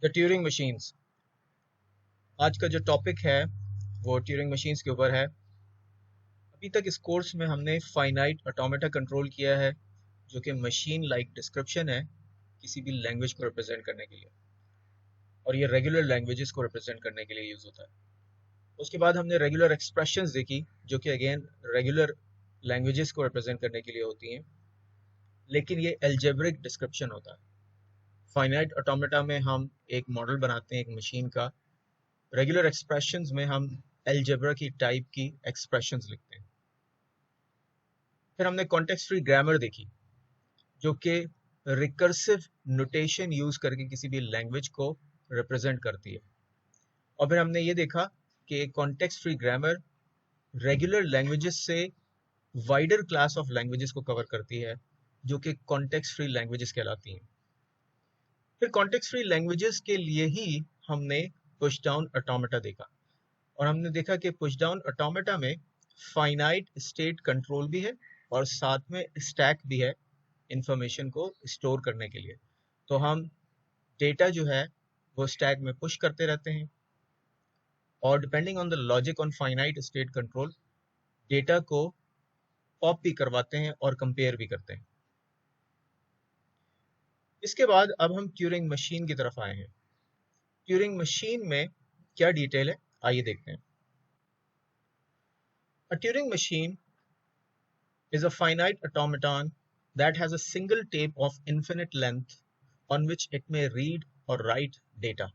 The Turing machines. आज का जो टॉपिक है वो ट्यूरिंग मशीन्स के ऊपर है। अभी तक इस कोर्स में हमने फाइनाइट ऑटोमेटा कंट्रोल किया है, जो कि मशीन लाइक डिस्क्रिप्शन है किसी भी लैंग्वेज को रिप्रेजेंट करने के लिए, और ये रेगुलर लैंग्वेजेस को रिप्रेजेंट करने के लिए यूज होता है। उसके बाद हमने रेगुलर एक्सप्रेशंस देखी, जो कि अगेन रेगुलर लैंग्वेजेस को रिप्रेजेंट करने के लिए होती हैं, लेकिन ये एल्जेब्रिक डिस्क्रिप्शन होता है। फाइनाइट ऑटोमेटा में हम एक मॉडल बनाते हैं एक मशीन का, रेगुलर एक्सप्रेशंस में हम अलजेब्रा की टाइप की एक्सप्रेशंस लिखते हैं। फिर हमने कॉन्टेक्स्ट फ्री ग्रामर देखी, जो कि रिकर्सिव नोटेशन यूज करके किसी भी लैंग्वेज को रिप्रेजेंट करती है। और फिर हमने ये देखा कि context free grammar regular languages से वाइडर क्लास ऑफ लैंग्वेजेस को कवर करती है, जो कि कॉन्टेक्स्ट फ्री लैंग्वेजेस कहलाती हैं। फिर कॉन्टेक्स्ट फ्री लैंग्वेजेस के लिए ही हमने पुश डाउन ऑटोमेटा देखा, और हमने देखा कि पुश डाउन ऑटोमेटा में फाइनाइट स्टेट कंट्रोल भी है और साथ में स्टैक भी है इंफॉर्मेशन को स्टोर करने के लिए। तो हम डेटा जो है वो स्टैक में पुश करते रहते हैं, और depending on the logic on finite state control data को पॉप भी करवाते हैं और कंपेयर भी करते हैं। इसके बाद अब हम ट्यूरिंग मशीन की तरफ आए हैं। ट्यूरिंग मशीन में क्या डिटेल है, आइए देखते हैं। A Turing machine is a finite automaton that has a single tape of infinite length on which it may read or write data.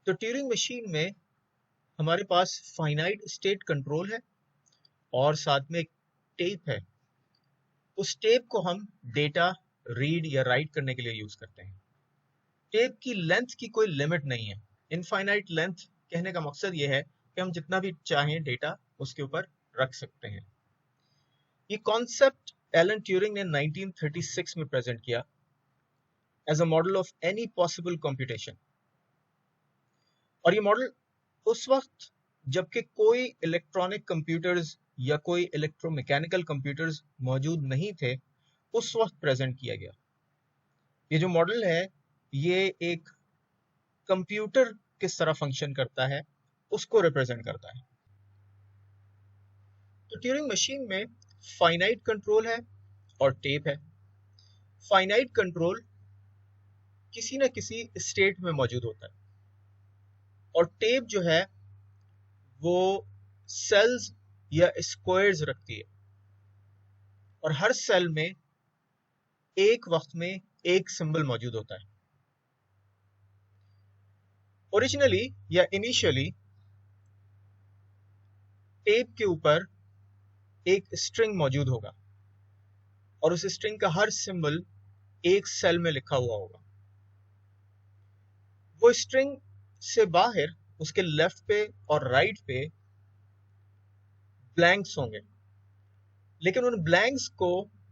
तो ट्यूरिंग मशीन में हमारे पास फाइनाइट स्टेट कंट्रोल है और साथ में एक टेप है। उस टेप को हम डेटा रीड या राइट करने के लिए यूज करते हैं। टेप की लेंथ की कोई लिमिट नहीं है। इनफाइनाइट लेंथ कहने का मकसद ये है कि हम जितना भी चाहें डेटा उसके ऊपर रख सकते हैं। ये कॉन्सेप्ट एलन ट्यूरिंग ने 1936 में प्रेजेंट किया as a model of any possible computation. और ये मॉडल उस वक्त जबकि कोई इलेक्ट्रॉनिक कंप्यूटर्स या कोई इलेक्ट्रोमैकेनिकल कंप्यूटर्स मौजूद नहीं थे, उस वक्त प्रेजेंट किया गया। ये जो मॉडल है ये एक कंप्यूटर किस तरह फंक्शन करता है उसको रिप्रेजेंट करता है। तो ट्यूरिंग मशीन में फाइनाइट कंट्रोल है और टेप है। फाइनाइट कंट्रोल किसी न किसी स्टेट में मौजूद होता है, और टेप जो है वो सेल्स या स्क्वायर्स रखती है, और हर सेल में एक वक्त में एक सिंबल मौजूद होता है। ओरिजिनली या इनिशियली टेप के ऊपर एक स्ट्रिंग मौजूद होगा, और उस स्ट्रिंग का हर सिंबल एक सेल में लिखा हुआ होगा। वो स्ट्रिंग से बाहर उसके लेफ्ट पे और राइट पे ब्लैंक्स होंगे, लेकिन उन ब्लैंक्स को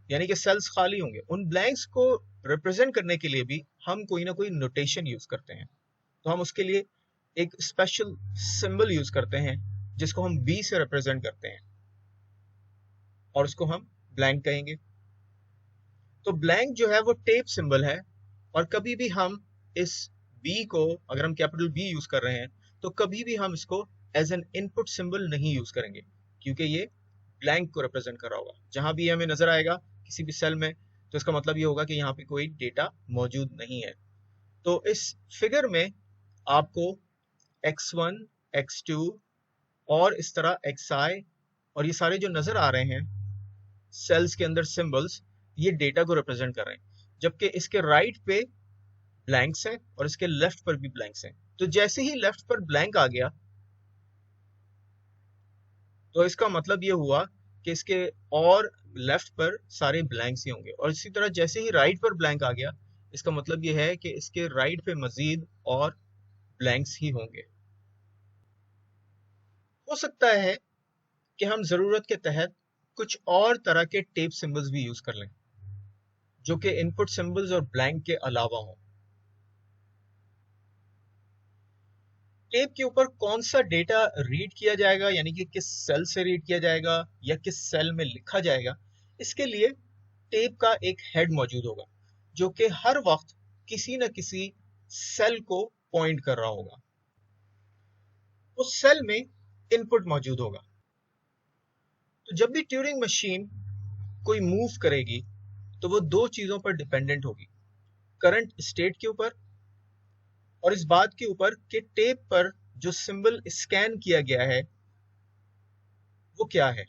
यानी कि सेल्स खाली होंगे, उन ब्लैंक्स को रिप्रेजेंट करने के लिए भी हम कोई ना कोई नोटेशन यूज करते हैं। तो हम उसके लिए एक स्पेशल सिंबल यूज करते हैं जिसको हम बी से रिप्रेजेंट करते हैं, और उसको हम ब्लैंक कहेंगे। तो ब्लैंक जो है वो टेप सिंबल है, और कभी भी हम इस बी को, अगर हम कैपिटल बी यूज कर रहे हैं, तो कभी भी हम इसको एज एन इनपुट सिंबल नहीं यूज करेंगे, क्योंकि ये ब्लैंक को रिप्रेजेंट कर रहा होगा। जहां भी हमें नजर आएगा किसी भी सेल में, तो इसका मतलब ये होगा कि यहाँ पे कोई डेटा मौजूद नहीं है। तो इस फिगर में आपको x1, x2 और इस तरह xi और ये सारे जो नजर आ रहे हैं सेल्स के अंदर सिंबल्स, ये डेटा को रिप्रेजेंट कर रहे हैं, जबकि इसके राइट पे ब्लैंक्स हैं और इसके लेफ्ट पर भी ब्लैंक्स हैं। तो जैसे ही लेफ्ट पर ब्लैंक आ गया, तो इसका मतलब ये हुआ कि इसके और लेफ्ट पर सारे ब्लैंक्स ही होंगे, और इसी तरह जैसे ही राइट पर ब्लैंक आ गया, इसका मतलब ये है कि इसके राइट पे मजीद और ब्लैंक्स ही होंगे। हो सकता है कि हम जरूरत के तहत कुछ और तरह के टेप सिंबल्स भी यूज कर लें, जो कि इनपुट सिंबल्स और ब्लैंक के अलावा हों। टेप के ऊपर कौन सा डेटा रीड किया जाएगा, यानी कि किस सेल से रीड किया जाएगा या किस सेल में लिखा जाएगा, इसके लिए टेप का एक हेड मौजूद होगा, जो कि हर वक्त किसी न किसी सेल को पॉइंट कर रहा होगा। उस सेल में इनपुट मौजूद होगा। तो जब भी ट्यूरिंग मशीन कोई मूव करेगी तो वो दो चीजों पर डिपेंडेंट होगी, करंट स्टेट के ऊपर और इस बात के ऊपर कि टेप पर जो सिंबल स्कैन किया गया है वो क्या है।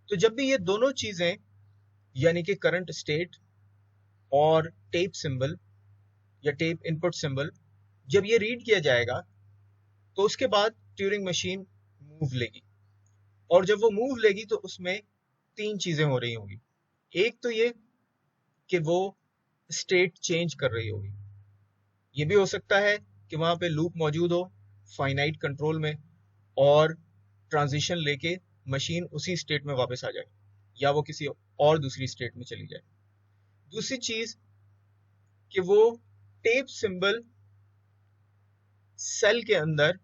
तो जब भी ये दोनों चीजें यानी कि करंट स्टेट और टेप सिंबल या टेप इनपुट सिंबल जब ये रीड किया जाएगा तो उसके बाद ट्यूरिंग मशीन मूव लेगी, और जब वो मूव लेगी तो उसमें तीन चीजें हो रही होंगी। एक तो ये कि वो स्टेट चेंज कर रही होगी। ये भी हो सकता है कि वहां पे लूप मौजूद हो फाइनाइट कंट्रोल में और ट्रांजिशन लेके मशीन उसी स्टेट में वापस आ जाए या वो किसी और दूसरी स्टेट में चली जाए। दूसरी चीज कि वो टेप सिंबल सेल के अंदर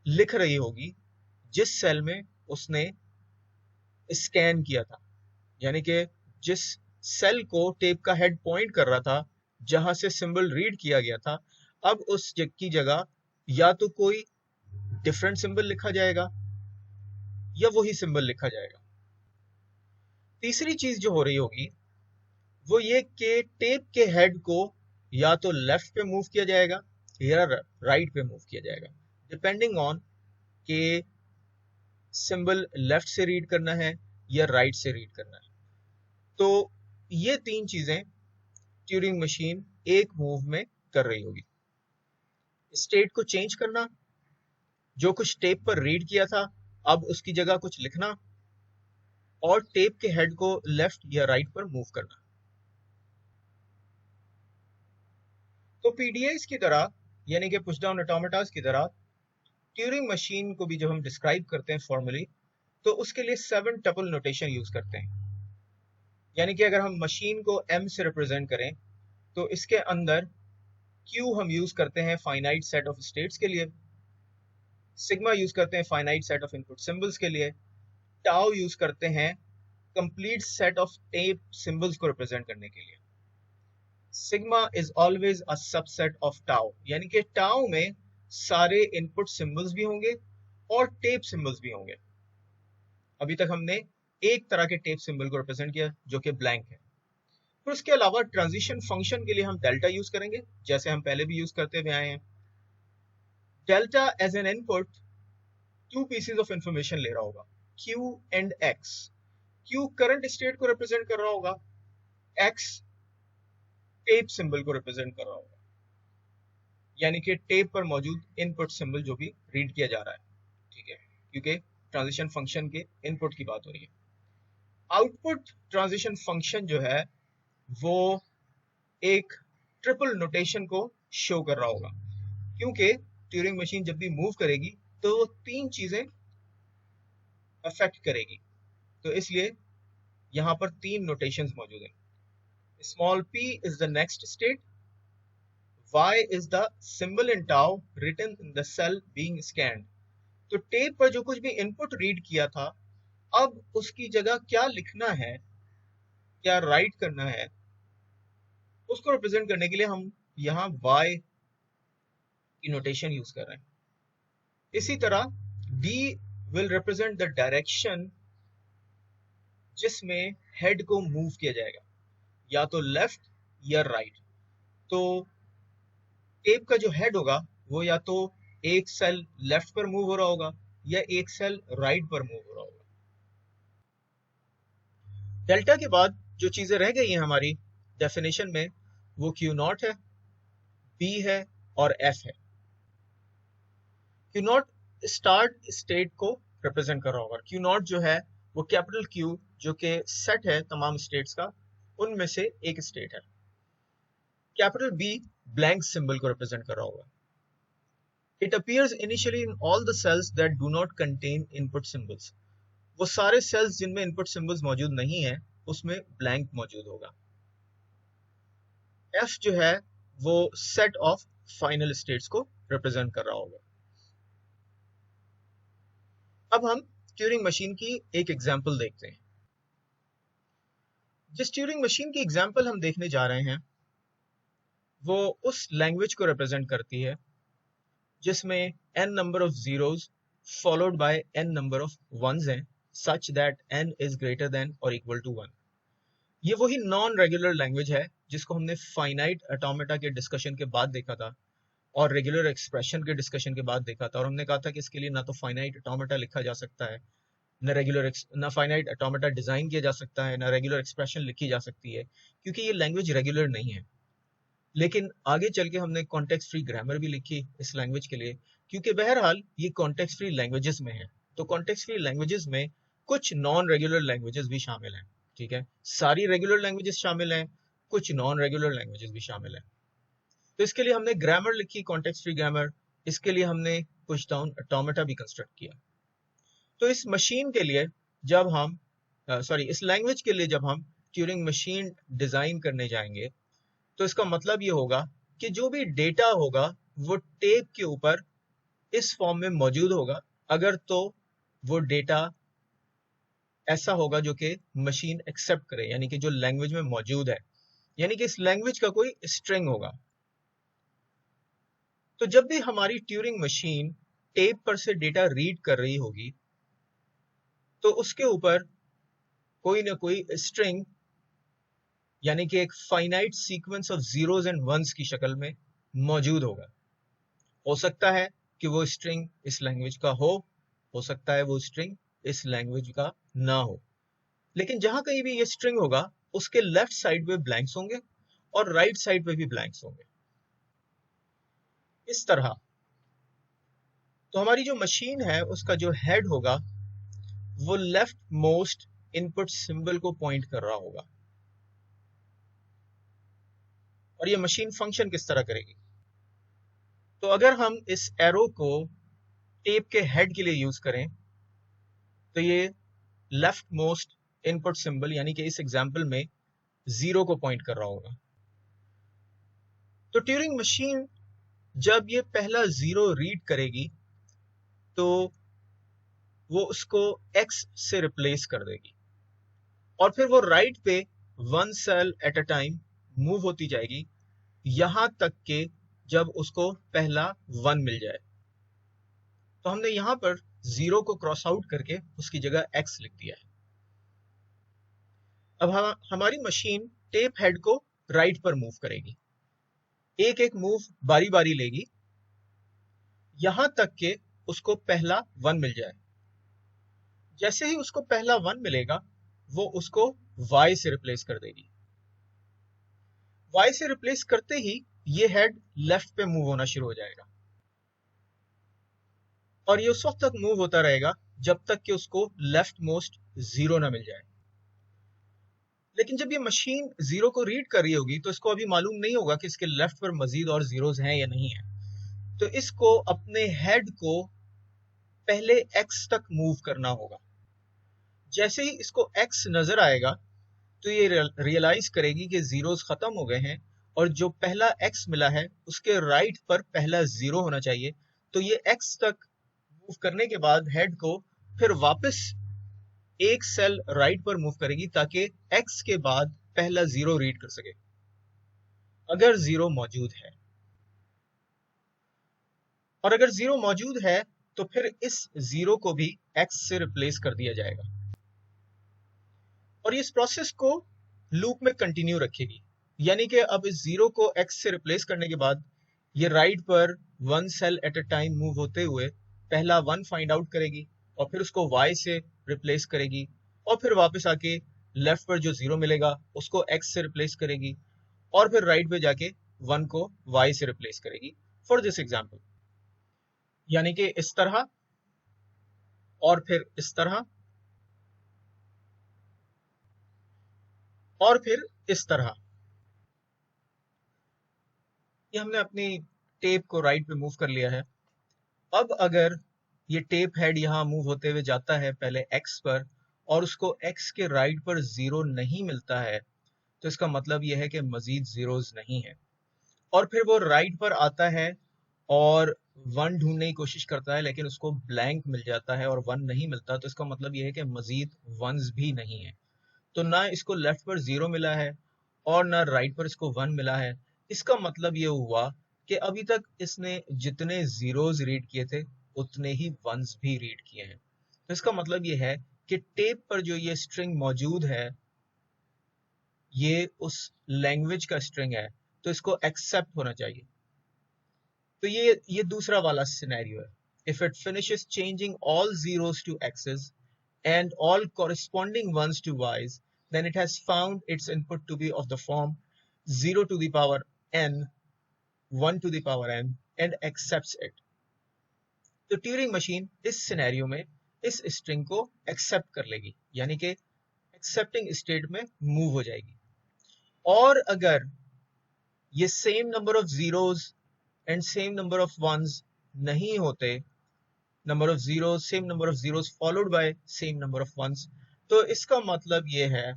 लिख रही होगी जिस सेल में उसने स्कैन किया था, यानी कि जिस सेल को टेप का हेड पॉइंट कर रहा था जहां से सिंबल रीड किया गया था, अब उस की जगह या तो कोई डिफरेंट सिंबल लिखा जाएगा या वही सिंबल लिखा जाएगा। तीसरी चीज जो हो रही होगी वो ये कि टेप के हेड को या तो लेफ्ट पे मूव किया जाएगा या राइट पे मूव किया जाएगा, डिपेंडिंग ऑन कि सिंबल लेफ्ट से रीड करना है या राइट से रीड करना है। तो ये तीन चीजें ट्यूरिंग मशीन एक मूव में कर रही होगी। स्टेट को चेंज करना, जो कुछ टेप पर रीड किया था अब उसकी जगह कुछ लिखना, और टेप के हेड को लेफ्ट या राइट पर मूव करना। तो पीडीआईस की तरह यानी कि पुश डाउन ऑटोमेटास की तरह ट्यूरिंग मशीन को भी जब हम डिस्क्राइब करते हैं फॉर्मली तो उसके लिए 7 टपल नोटेशन यूज करते हैं। यानी कि अगर हम मशीन को m से रिप्रेजेंट करें तो इसके अंदर q हम यूज करते हैं फाइनाइट सेट ऑफ स्टेट्स के लिए, सिग्मा यूज करते हैं finite set of input symbols के लिए, टाउ यूज करते हैं complete set of tape symbols को रिप्रेजेंट करने के लिए। Sigma is always a subset of tau, यानी कि टाउ में सारे इनपुट सिंबल्स भी होंगे और टेप सिंबल्स भी होंगे। अभी तक हमने एक तरह के टेप सिंबल को रिप्रेजेंट किया जो कि ब्लैंक है। फिर उसके अलावा ट्रांजिशन फंक्शन के लिए हम डेल्टा यूज करेंगे जैसे हम पहले भी यूज करते हुए आए हैं। Delta as an input two pieces of information ले रहा होगा, Q and X। Q current state को रिप्रेजेंट कर रहा होगा, X टेप सिंबल को रिप्रेजेंट कर रहा होगा, यानी कि टेप पर मौजूद इनपुट सिंबल जो भी रीड किया जा रहा है। ठीक है, क्योंकि ट्रांजिशन फंक्शन के इनपुट की बात हो रही है। आउटपुट ट्रांजिशन फंक्शन जो है वो एक ट्रिपल नोटेशन को शो कर रहा होगा, क्योंकि ट्यूरिंग मशीन जब भी मूव करेगी तो वो तीन चीजें अफेक्ट करेगी, तो इसलिए यहां पर तीन नोटेशंस मौजूद हैं। Small p is the next state, y is the symbol in tau written in the cell being scanned। तो टेप पर जो कुछ भी इनपुट रीड किया था अब उसकी जगह क्या लिखना है, क्या राइट करना है, उसको रिप्रेजेंट करने के लिए हम यहाँ y की नोटेशन यूज कर रहे हैं। इसी तरह d will represent the direction जिसमें हेड को मूव किया जाएगा, या तो लेफ्ट या राइट। तो टेप का जो हेड होगा वो या तो एक सेल लेफ्ट पर मूव हो रहा होगा या एक सेल राइट पर मूव हो रहा होगा। डेल्टा के बाद जो चीजें रह गई हैं हमारी डेफिनेशन में वो क्यू नॉट है, बी है और एफ है। क्यू नॉट स्टार्ट स्टेट को रिप्रेजेंट कर रहा होगा। क्यू नॉट जो है वो कैपिटल क्यू जो कि सेट है तमाम स्टेट्स का, उनमें से एक स्टेट है। कैपिटल बी ब्लैंक सिंबल को रिप्रेजेंट कर रहा होगा। It appears initially in all the cells that do not contain input symbols। वो सारे सेल्स जिनमें इनपुट सिंबल्स मौजूद नहीं है उसमें ब्लैंक मौजूद होगा। F जो है वो सेट ऑफ फाइनल स्टेट्स को रिप्रेजेंट कर रहा होगा। अब हम ट्यूरिंग मशीन की एक एग्जांपल देखते हैं। जिस ट्यूरिंग मशीन की एग्जांपल हम देखने जा रहे हैं वो उस लैंग्वेज को रिप्रेजेंट करती है जिसमें n number of zeros followed by n number of ones हैं, such that n is greater than और इक्वल टू 1। ये वही नॉन रेगुलर लैंग्वेज है जिसको हमने फाइनाइट ऑटोमेटा के डिस्कशन के बाद देखा था और रेगुलर एक्सप्रेशन के डिस्कशन के बाद देखा था, और हमने कहा था कि इसके लिए ना तो फाइनाइट ऑटोमेटा लिखा जा सकता है, ना फाइनाइट ऑटोमेटा डिजाइन किया जा सकता है, ना रेगुलर एक्सप्रेशन लिखी जा सकती है, क्योंकि ये लैंग्वेज रेगुलर नहीं है। लेकिन आगे चल के हमने कॉन्टेक्स्ट फ्री ग्रामर भी लिखी इस लैंग्वेज के लिए, क्योंकि बहरहाल ये कॉन्टेक्स्ट फ्री लैंग्वेजेस में है। तो कॉन्टेक्स्ट फ्री लैंग्वेजेस में कुछ नॉन रेगुलर लैंग्वेजेस भी शामिल हैं, ठीक है। सारी रेगुलर लैंग्वेजेस शामिल हैं, कुछ नॉन रेगुलर लैंग्वेजेस भी शामिल हैं। तो इसके लिए हमने ग्रामर लिखी, कॉन्टेक्स्ट फ्री ग्रामर। इसके लिए हमने पुश डाउन ऑटोमेटा भी कंस्ट्रक्ट किया। तो इस मशीन के लिए जब हम इस लैंग्वेज के लिए जब हम ट्यूरिंग मशीन डिजाइन करने जाएंगे, तो इसका मतलब ये होगा कि जो भी डेटा होगा वो टेप के ऊपर इस फॉर्म में मौजूद होगा, अगर तो वो डेटा ऐसा होगा जो कि मशीन एक्सेप्ट करे, यानी कि जो लैंग्वेज में मौजूद है, यानी कि इस लैंग्वेज का कोई स्ट्रिंग होगा। तो जब भी हमारी ट्यूरिंग मशीन टेप पर से डेटा रीड कर रही होगी, तो उसके ऊपर कोई ना कोई स्ट्रिंग, यानी कि एक finite sequence of zeros and ones की शक्ल में मौजूद होगा। हो सकता है कि वो स्ट्रिंग इस लैंग्वेज का हो सकता है वो स्ट्रिंग इस लैंग्वेज का ना हो, लेकिन जहां कहीं भी ये स्ट्रिंग होगा उसके लेफ्ट साइड पे ब्लैंक्स होंगे और राइट साइड पे भी ब्लैंक्स होंगे, इस तरह। तो हमारी जो मशीन है उसका जो हेड होगा वो लेफ्ट मोस्ट इनपुट सिंबल को पॉइंट कर रहा होगा। और ये मशीन फंक्शन किस तरह करेगी? तो अगर हम इस एरो को टेप के हेड के लिए यूज करें, तो ये लेफ्ट मोस्ट इनपुट सिंबल, यानी कि इस एग्जांपल में 0 को पॉइंट कर रहा होगा। तो ट्यूरिंग मशीन जब ये पहला 0 रीड करेगी तो वो उसको x से रिप्लेस कर देगी, और फिर वो राइट पे 1 cell at a time move होती जाएगी, यहां तक के जब उसको पहला 1 मिल जाए। तो हमने यहां पर 0 को क्रॉस आउट करके उसकी जगह x लिख दिया है। अब हमारी मशीन टेप हेड को राइट पर मूव करेगी, एक एक मूव बारी बारी लेगी, यहां तक के उसको पहला 1 मिल जाए। जैसे ही उसको पहला 1 मिलेगा वो उसको y से रिप्लेस कर देगी। y से रिप्लेस करते ही ये हेड लेफ्ट पे मूव होना शुरू हो जाएगा, और ये उस वक्त तक मूव होता रहेगा जब तक कि उसको लेफ्ट मोस्ट 0 ना मिल जाए। लेकिन जब ये मशीन 0 को रीड कर रही होगी तो इसको अभी मालूम नहीं होगा कि इसके लेफ्ट पर मजीद और जीरोस हैं या नहीं है। तो इसको अपने हेड को पहले x तक मूव करना होगा। जैसे ही इसको x नजर आएगा तो ये रियलाइज करेगी कि जीरोस खत्म हो गए हैं, और जो पहला x मिला है उसके राइट पर पहला 0 होना चाहिए। तो ये x तक मूव करने के बाद हेड को फिर वापस एक सेल राइट पर मूव करेगी, ताकि x के बाद पहला 0 रीड कर सके, अगर 0 मौजूद है। और अगर 0 मौजूद है तो फिर इस 0 को भी x से रिप्लेस कर दिया जाएगा, और इस प्रोसेस को लूप में कंटिन्यू रखेगी। यानी कि अब इस 0 को x से रिप्लेस करने के बाद ये राइट पर 1 cell at a time move होते हुए पहला 1 फाइंड आउट करेगी, और फिर उसको y से रिप्लेस करेगी, और फिर वापस आके लेफ्ट पर जो 0 मिलेगा उसको x से रिप्लेस करेगी, और फिर राइट पे जाके 1 को y से रिप्लेस करेगी, फॉर दिस एग्जाम्पल। यानी कि इस तरह, और फिर इस तरह, और फिर इस तरह। ये हमने अपनी टेप को राइट पे मूव कर लिया है। अब अगर ये टेप हेड यहाँ मूव होते हुए जाता है पहले x पर, और उसको x के राइट पर 0 नहीं मिलता है, तो इसका मतलब यह है कि मजीद जीरोस नहीं है। और फिर वो राइट पर आता है और 1 ढूंढने की कोशिश करता है, लेकिन उसको ब्लैंक मिल जाता है और 1 नहीं मिलता, तो इसका मतलब यह है कि मजीद वंस भी नहीं है। तो ना इसको लेफ्ट पर 0 मिला है और ना राइट पर इसको 1 मिला है, इसका मतलब ये हुआ कि अभी तक इसने जितने जीरोस रीड किए थे उतने ही वंस भी रीड किए हैं। तो इसका मतलब ये है कि टेप पर जो ये स्ट्रिंग मौजूद है ये उस लैंग्वेज का स्ट्रिंग है, तो इसको एक्सेप्ट होना चाहिए। तो ये दूसरा वाला सिनेरियो है। If it finishes changing all zeros to x's and all corresponding ones to y's, then it has found its input to be of the form 0 to the power n, 1 to the power n, and accepts it. तो Turing machine इस scenario में इस string को accept कर लेगी, यानी कि accepting state में मूव हो जाएगी। और अगर ये same number of zeros and same number of ones नहीं होते, number of zeros, same number of zeros followed by same number of ones, तो इसका मतलब ये है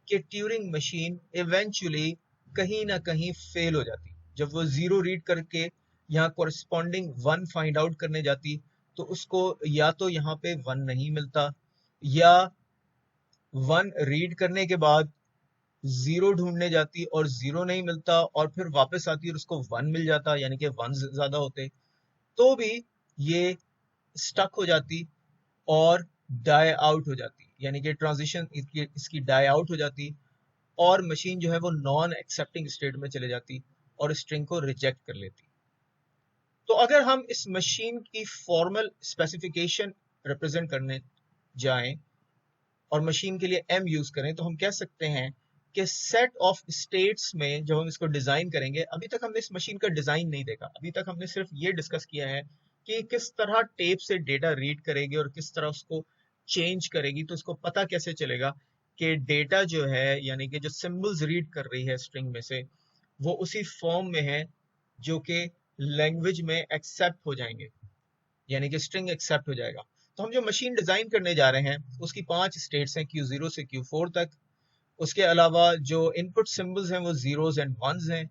कि ट्यूरिंग मशीन इवेंचुअली कहीं ना कहीं फेल हो जाती। जब वो जीरो रीड करके यहाँ कोरस्पॉन्डिंग वन फाइंड आउट करने जाती तो उसको या तो यहाँ पे वन नहीं मिलता, या वन रीड करने के बाद जीरो ढूंढने जाती और जीरो नहीं मिलता, और फिर वापस आती और उसको वन मिल जाता, यानी कि वन ज्यादा होते, तो भी ये स्टक हो जाती और डाई आउट हो जाती, यानी कि ट्रांजिशन इसकी डाई आउट हो जाती और मशीन जो है वो नॉन एक्सेप्टिंग स्टेट में चले जाती और स्ट्रिंग को रिजेक्ट कर लेती। तो अगर हम इस मशीन की फॉर्मल स्पेसिफिकेशन रिप्रेजेंट करने जाएं और मशीन के लिए एम यूज करें तो हम कह सकते हैं कि सेट ऑफ स्टेट्स में जब हम इसको डिजाइन करेंगे, अभी तक हमने इस मशीन का डिजाइन नहीं देखा, अभी तक हमने सिर्फ ये डिस्कस किया है कि किस तरह टेप से डेटा रीड करेगी और किस तरह उसको चेंज करेगी। तो इसको पता कैसे चलेगा कि डेटा जो है, यानी कि जो सिंबल्स रीड कर रही है स्ट्रिंग में से, वो उसी फॉर्म में है जो कि लैंग्वेज में एक्सेप्ट हो जाएंगे, यानी कि स्ट्रिंग एक्सेप्ट हो जाएगा। तो हम जो मशीन डिजाइन करने जा रहे हैं उसकी 5 स्टेट्स हैं, Q0 से Q4 तक। उसके अलावा जो इनपुट सिंबल्स हैं वो जीरोस एंड वंस हैं।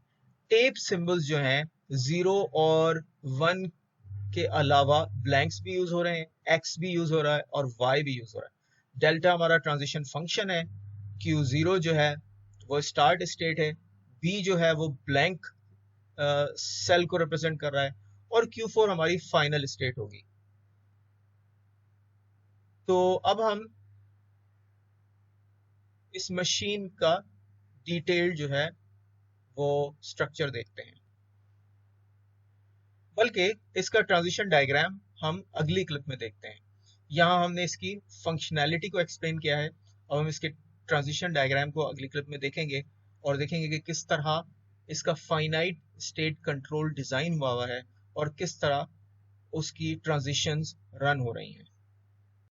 टेप सिंबल्स जो हैं 0 और 1 के अलावा ब्लैंक्स भी यूज हो रहे हैं, एक्स भी यूज हो रहा है और वाई भी यूज हो रहा है। डेल्टा हमारा ट्रांजिशन फंक्शन है। Q0 जो है वो स्टार्ट स्टेट है, बी जो है वो ब्लैंक सेल को रिप्रेजेंट कर रहा है, और Q4 हमारी फाइनल स्टेट होगी। तो अब हम इस मशीन का डिटेल जो है वो स्ट्रक्चर देखते हैं, बल्कि इसका ट्रांजिशन डायग्राम हम अगली क्लिप में देखते हैं। यहाँ हमने इसकी फंक्शनैलिटी को एक्सप्लेन किया है, और हम इसके ट्रांजिशन डायग्राम को अगली क्लिप में देखेंगे और देखेंगे कि किस तरह इसका फाइनाइट स्टेट कंट्रोल डिजाइन हुआ है और किस तरह उसकी ट्रांजिशंस रन हो रही हैं।